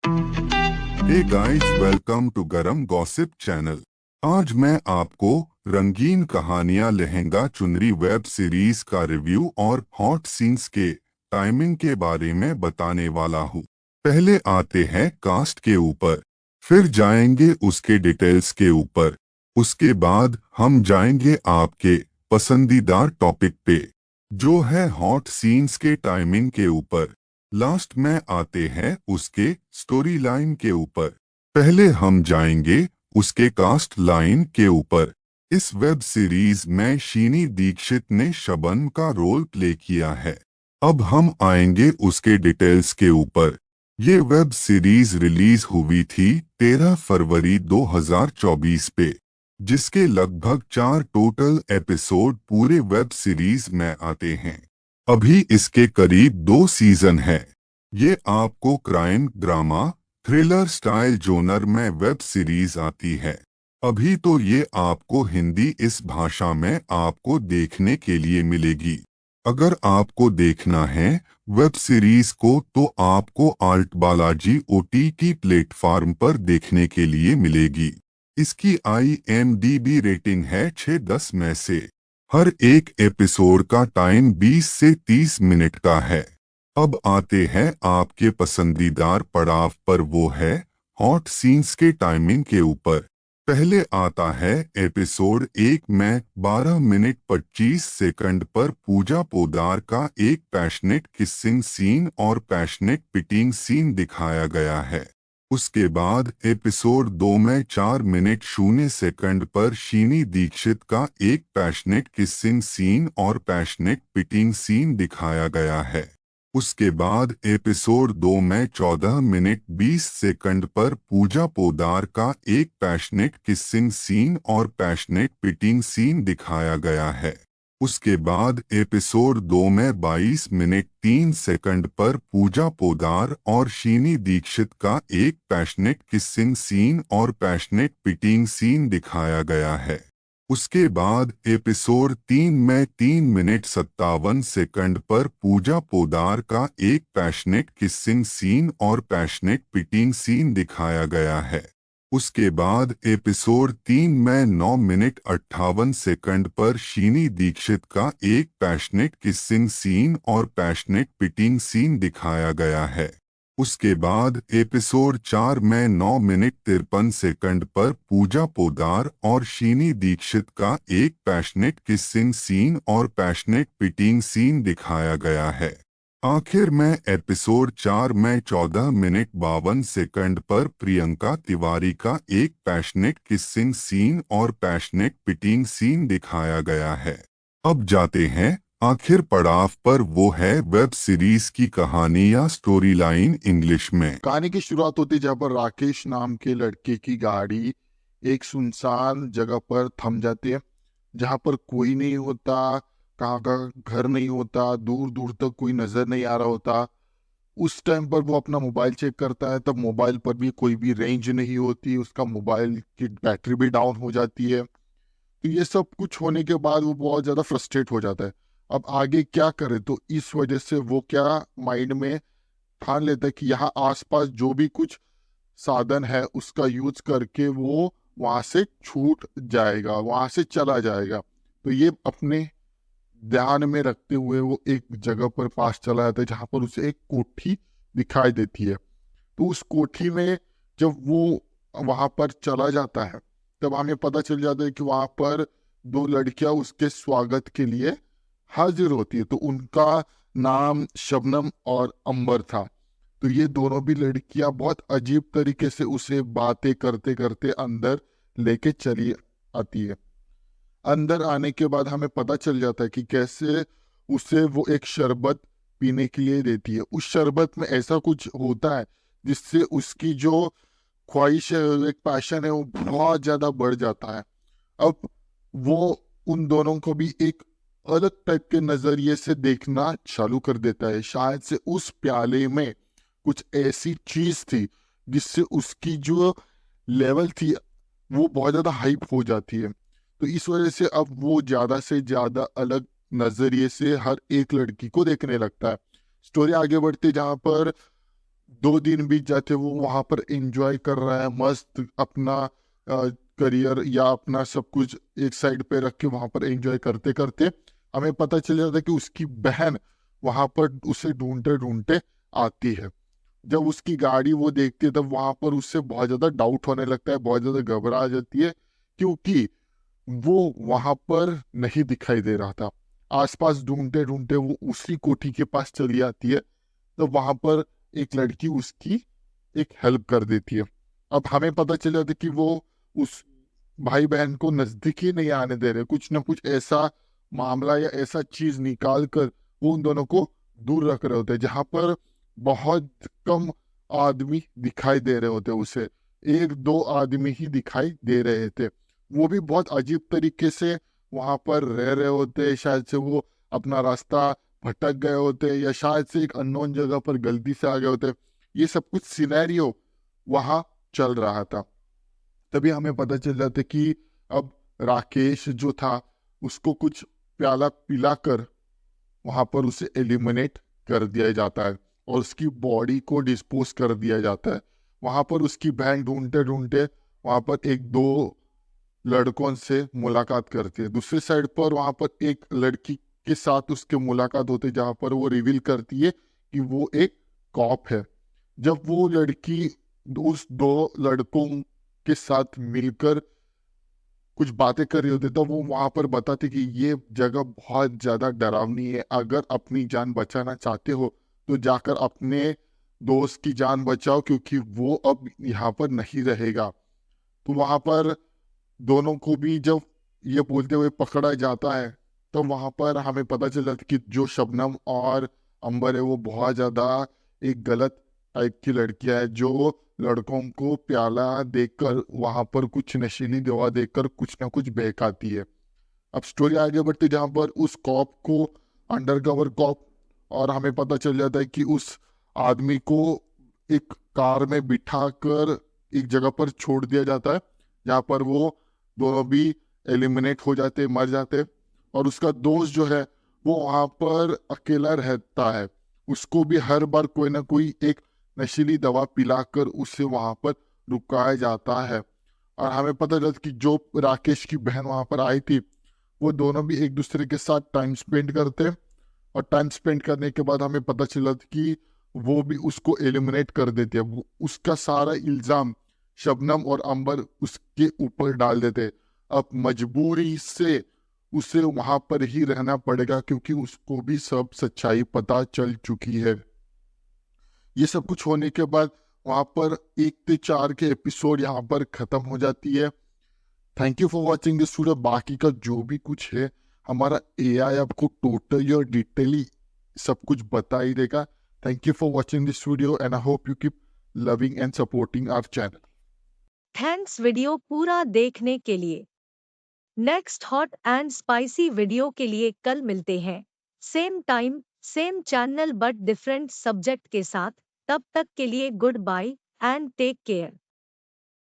Hey guys, welcome to गरम gossip channel. आज मैं आपको रंगीन कहानियां लहंगा चुनरी वेब सीरीज का रिव्यू और हॉट सीन्स के टाइमिंग के बारे में बताने वाला हूँ। पहले आते हैं कास्ट के ऊपर, फिर जाएंगे उसके डिटेल्स के ऊपर, उसके बाद हम जाएंगे आपके पसंदीदा टॉपिक पे, जो है हॉट सीन्स के टाइमिंग के ऊपर। लास्ट में आते हैं उसके स्टोरी लाइन के ऊपर। पहले हम जाएंगे उसके कास्ट लाइन के ऊपर। इस वेब सीरीज में शीनी दीक्षित ने शबनम का रोल प्ले किया है। अब हम आएंगे उसके डिटेल्स के ऊपर। ये वेब सीरीज रिलीज हुई थी 13 फरवरी 2024 पे, जिसके लगभग 4 टोटल एपिसोड पूरे वेब सीरीज में आते हैं। अभी इसके करीब 2 सीजन है। ये आपको crime drama thriller style genre में वेब सीरीज आती है। अभी तो ये आपको हिंदी इस भाषा में आपको देखने के लिए मिलेगी। अगर आपको देखना है वेब सीरीज को तो आपको आल्ट बालाजी OTT प्लेटफॉर्म पर देखने के लिए मिलेगी। इसकी IMDb रेटिंग है 6/10 में से। हर एक एपिसोड का टाइम 20 से 30 मिनट का है। अब आते हैं आपके पसंदीदार पड़ाव पर, वो है हॉट सीन्स के टाइमिंग के ऊपर। पहले आता है एपिसोड 1 में 12 मिनट 25 सेकंड पर पूजा पोद्दार का एक पैशनेट किसिंग सीन और पैशनेट पिटिंग सीन दिखाया गया है। उसके बाद एपिसोड 2 में 4 मिनट 0 सेकंड पर शीनी दीक्षित का एक पैशनेट किसिंग सीन और पैशनेट पिटिंग सीन दिखाया गया है। उसके बाद एपिसोड 2 में 14 मिनट 20 सेकंड पर पूजा पोद्दार का एक पैशनेट किसिंग सीन और पैशनेट पिटिंग सीन दिखाया गया है। उसके बाद एपिसोड 2 में 22 मिनट 3 सेकंड पर पूजा पोद्दार और शीनी दीक्षित का एक पैशनेट किसिंग सीन और पैशनेट पिटिंग सीन दिखाया गया है। उसके बाद एपिसोड 3 में 3 मिनट 57 सेकंड पर पूजा पोद्दार का एक पैशनेट किसिंग सीन और पैशनेट पिटिंग सीन दिखाया गया है। उसके बाद एपिसोड 3 में 9 मिनट 58 सेकंड पर शीनी दीक्षित का एक पैशनेट किसिंग सीन और पैशनेट पिटिंग सीन दिखाया गया है। उसके बाद एपिसोड 4 में 9 मिनट 53 सेकंड पर पूजा पोद्दार और शीनी दीक्षित का एक पैशनेट किसिंग सीन और पैशनेट पिटिंग सीन दिखाया गया है। आखिर में एपिसोड 4 में 14 मिनट 52 सेकंड पर प्रियंका तिवारी का एक पैशनेट किसिंग सीन और पैशनेट पिटिंग सीन दिखाया गया है। अब जाते हैं आखिर पड़ाव पर, वो है वेब सीरीज की कहानी या स्टोरी लाइन इंग्लिश में। कहानी की शुरुआत होती है जहाँ पर राकेश नाम के लड़के की गाड़ी एक सुनसान जगह पर थम जाती है, जहाँ पर कोई नहीं होता, कहाँ का घर नहीं होता, दूर दूर तक कोई नजर नहीं आ रहा होता। उस टाइम पर वो अपना मोबाइल चेक करता है, तब मोबाइल पर भी कोई भी रेंज नहीं होती, उसका मोबाइल की बैटरी भी डाउन हो जाती है। तो ये सब कुछ होने के बाद वो बहुत ज़्यादा फ्रस्ट्रेट हो जाता है। अब आगे क्या करे, तो इस वजह से वो क्या माइंड में ठान लेता है कि यहाँ आसपास जो भी कुछ साधन है उसका यूज करके वो वहां से छूट जाएगा, वहां से चला जाएगा। तो ये अपने ध्यान में रखते हुए वो एक जगह पर पास चला जाता है जहां पर उसे एक कोठी दिखाई देती है। तो उस कोठी में जब वो वहां पर चला जाता है, तब हमें पता चल जाता है कि वहां पर 2 लड़कियां उसके स्वागत के लिए हाजिर होती है। तो उनका नाम शबनम और अंबर था। तो ये दोनों भी लड़कियां बहुत अजीब तरीके से उसे बातें करते करते अंदर लेके चली आती है। अंदर आने के बाद हमें पता चल जाता है कि कैसे उसे वो एक शरबत पीने के लिए देती है। उस शरबत में ऐसा कुछ होता है जिससे उसकी जो ख्वाहिश है, एक पैशन है, वो बहुत ज्यादा बढ़ जाता है। अब वो उन दोनों को भी एक अलग टाइप के नजरिए से देखना चालू कर देता है। शायद से उस प्याले में कुछ ऐसी चीज थी जिससे उसकी जो लेवल थी वो बहुत ज्यादा हाइप हो जाती है। तो इस वजह से अब वो ज्यादा से ज्यादा अलग नजरिए से हर एक लड़की को देखने लगता है। स्टोरी आगे बढ़ती है जहाँ पर 2 दिन बीत जाते, वो वहां पर एंजॉय कर रहा है मस्त अपना करियर या अपना सब कुछ एक साइड पे रख के वहां पर एंजॉय करते करते हमें पता चल जाता है कि उसकी बहन वहां पर उसे ढूंढते ढूंढते आती है। जब उसकी गाड़ी वो देखती है तब वहां पर उससे बहुत ज्यादा डाउट होने लगता है, बहुत ज्यादा घबरा जाती है, क्योंकि वो वहां पर नहीं दिखाई दे रहा था। आसपास ढूंढते ढूंढते वो उसी कोठी के पास चली आती है, तो वहां पर एक लड़की उसकी एक हेल्प कर देती है। अब हमें पता चल जाता है कि वो उस भाई बहन को नजदीक ही नहीं आने दे रहे, कुछ ना कुछ ऐसा मामला या ऐसा चीज निकाल कर वो उन दोनों को दूर रख रहे होते हैं, जहां पर बहुत कम आदमी दिखाई दे रहे होते, उसे 1-2 आदमी ही दिखाई दे रहे थे। वो भी बहुत अजीब तरीके से वहां पर रह रहे होते, शायद से वो अपना रास्ता भटक गए होते या शायद से एक अननोन जगह पर गलती से आ गए होते। ये सब कुछ सिनेरियो वहां चल रहा था। तभी हमें पता चल जाता कि अब राकेश जो था उसको कुछ प्याला पिलाकर वहां पर उसे एलिमिनेट कर दिया जाता है और उसकी बॉडी को डिस्पोज कर दिया जाता है। वहां पर उसकी बहन ढूंढते ढूंढते वहां पर एक दो लड़कों से मुलाकात करती है। दूसरी साइड पर वहां पर एक लड़की के साथ उसके मुलाकात होती है, जहां पर वो रिवील करती है कि वो एक कॉप है। जब वो लड़की उस 2 लड़कों के साथ मिलकर कुछ बातें कर रही होती तब वो वहां पर बताते कि ये जगह बहुत ज्यादा डरावनी है, अगर अपनी जान बचाना चाहते हो तो जाकर अपने दोस्त की जान बचाओ, क्योंकि वो अब यहाँ पर नहीं रहेगा। तो वहां पर दोनों को भी जब ये बोलते हुए पकड़ा जाता है, तो वहां पर हमें पता चल जाता है कि जो शबनम और अंबर है वो बहुत ज्यादा एक गलत टाइप की लड़कियां है, जो लड़कों को प्याला देकर वहां पर कुछ नशीली दवा देकर कुछ ना कुछ बहकाती है। अब स्टोरी आगे बढ़ती है, जहां पर उस कॉप को अंडरकवर कॉप और हमें पता चल जाता है कि उस आदमी को एक कार में बिठाकर एक जगह पर छोड़ दिया जाता है, जहाँ पर वो दोनों भी एलिमिनेट हो जाते, मर जाते। और उसका दोस्त जो है वो वहां पर अकेला रहता है, उसको भी हर बार कोई ना कोई एक नशीली दवा पिलाकर उसे वहां पर रुकाया जाता है। और हमें पता चलता कि जो राकेश की बहन वहां पर आई थी, वो दोनों भी एक दूसरे के साथ टाइम स्पेंड करते, और टाइम स्पेंड करने के बाद हमें पता चला कि वो भी उसको एलिमिनेट कर देते हैं। उसका सारा इल्जाम शबनम और अंबर उसके ऊपर डाल देते। अब मजबूरी से उसे वहां पर ही रहना पड़ेगा, क्योंकि उसको भी सब सच्चाई पता चल चुकी है। ये सब कुछ होने के बाद वहां पर 1 से 4 के एपिसोड यहाँ पर खत्म हो जाती है। Thank you for watching this video. बाकी का जो भी कुछ है, हमारा एआई आपको टोटली और डिटेली सब कुछ बता ही देगा। Thank you for watching this video and I hope you keep loving and supporting our channel. Thanks video पूरा देखने के लिए। Next hot and spicy video के लिए कल मिलते हैं, same time same channel but different subject के साथ। तब तक के लिए good bye and take care.